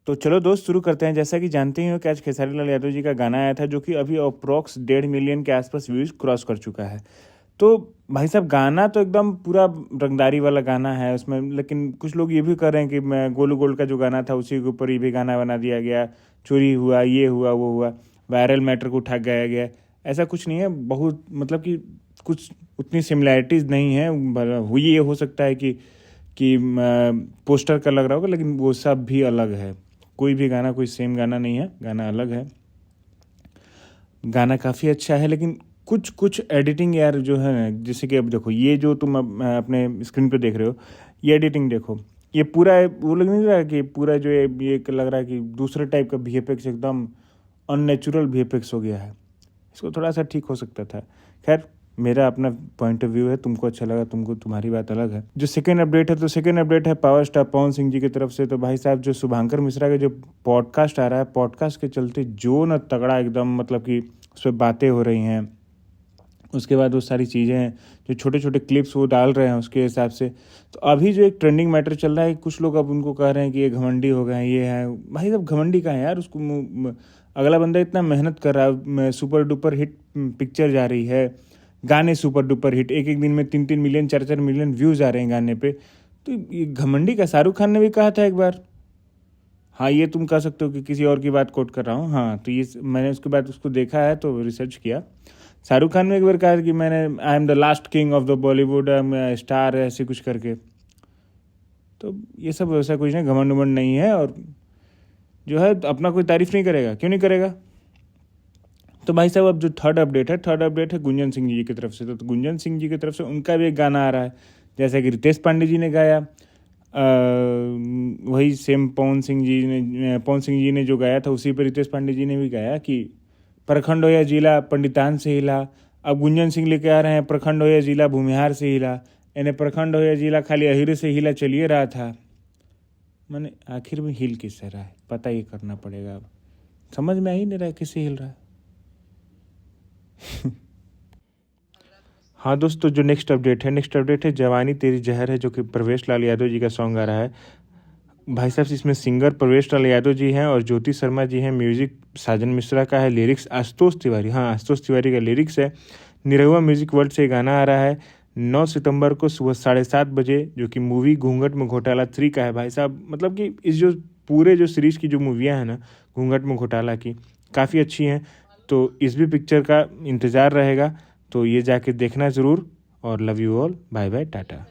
तो चलो दोस्त शुरू करते हैं। जैसा कि जानते ही हो कि आज खेसारी लाल यादव जी का गाना आया था जो कि अभी अप्रॉक्स 1.5 मिलियन के आसपास व्यूज क्रॉस कर चुका है। तो भाई साहब गाना तो एकदम पूरा रंगदारी वाला गाना है उसमें, लेकिन कुछ लोग ये भी कर रहे हैं कि मैं गोलू गोल्ड का जो गाना था उसी के ऊपर ये भी गाना बना दिया गया, चोरी हुआ, ये हुआ, वो हुआ, वायरल मैटर को उठा गया गया। ऐसा कुछ नहीं है, बहुत मतलब कि कुछ उतनी सिमिलैरिटीज़ नहीं है। हुई ये हो सकता है कि पोस्टर का लग रहा होगा, लेकिन वो सब भी अलग है। कोई भी गाना कोई सेम गाना नहीं है, गाना अलग है। गाना काफ़ी अच्छा है, लेकिन कुछ कुछ एडिटिंग यार जो है ना, जैसे कि अब देखो ये जो तुम अपने स्क्रीन पे देख रहे हो, ये एडिटिंग देखो, ये पूरा वो लग नहीं रहा कि पूरा जो है ये लग रहा है कि दूसरे टाइप का वीएफएक्स, एकदम अननेचुरल वीएफएक्स हो गया है। इसको थोड़ा सा ठीक हो सकता था। खैर, मेरा अपना पॉइंट ऑफ व्यू है, तुमको अच्छा लगा, तुमको तुम्हारी बात अलग है। जो सेकेंड अपडेट है, तो सेकेंड अपडेट है पावर स्टार पवन सिंह जी की तरफ से। तो भाई साहब जो शुभांकर मिश्रा का जो पॉडकास्ट आ रहा है, पॉडकास्ट के चलते जो न तगड़ा एकदम, मतलब कि उस पर बातें हो रही हैं, उसके बाद वो सारी चीज़ें हैं, जो छोटे छोटे क्लिप्स वो डाल रहे हैं उसके हिसाब से। तो अभी जो एक ट्रेंडिंग मैटर चल रहा है, कुछ लोग अब उनको कह रहे हैं कि ये घमंडी हो गए हैं, ये है। भाई साहब घमंडी का है यार, उसको अगला बंदा इतना मेहनत कर रहा है, सुपर डुपर हिट पिक्चर जा रही है, गाने सुपर डुपर हिट, एक एक दिन में 3-3 मिलियन 4-4 मिलियन व्यूज़ आ रहे हैं गाने पे। तो ये घमंडी का शाहरुख खान ने भी कहा था एक बार। हाँ, ये तुम कह सकते हो कि किसी और की बात कोट कर रहा हूँ। हाँ, तो ये मैंने उसके बाद उसको देखा है तो रिसर्च किया। शाहरुख खान ने एक बार कहा कि मैंने I am the last king of the Bollywood star, ऐसे कुछ करके। तो ये सब वैसा कुछ नहीं, घमंड उमंड नहीं है। और जो है अपना कोई तारीफ नहीं करेगा, क्यों नहीं करेगा। तो भाई साहब अब जो थर्ड अपडेट है गुंजन सिंह जी की तरफ से। तो गुंजन सिंह जी की तरफ से उनका भी एक गाना आ रहा है, जैसा कि रितेश पांडे जी ने गाया, वही सेम पवन सिंह जी ने जो गाया था उसी पर रितेश पांडे जी ने भी गाया कि प्रखंड हो या जिला पंडितान से हिला। अब गुंजन सिंह लेके आ रहे हैं प्रखंड हो या जिला भूमिहार से हिला, यानी प्रखंड हो या जिला खाली अहिरे से हिला चलिए रहा था। मैंने आखिर में हिल किससे रहा है, पता ये करना पड़ेगा। अब समझ में आ ही नहीं रहा है किससे हिल रहा है। हाँ दोस्तों, जो नेक्स्ट अपडेट है जवानी तेरी जहर है, जो कि प्रवेश लाल यादव जी का सॉन्ग आ रहा है। भाई साहब इसमें सिंगर प्रवेश लाल यादव जी हैं और ज्योति शर्मा जी हैं, म्यूजिक साजन मिश्रा का है, लिरिक्स आशुतोष तिवारी, हाँ आशुतोष तिवारी का लिरिक्स है। निरहुआ म्यूजिक वर्ल्ड से गाना आ रहा है 9 सितंबर को सुबह 7:30 बजे, जो कि मूवी घूंघट में घोटाला 3 का है। भाई साहब मतलब कि इस जो पूरे जो सीरीज़ की जो मूवियाँ हैं ना घूंघट में घोटाला की, काफ़ी अच्छी हैं। तो इस भी पिक्चर का इंतज़ार रहेगा, तो ये जाके देखना ज़रूर। और love you all, bye bye, Tata.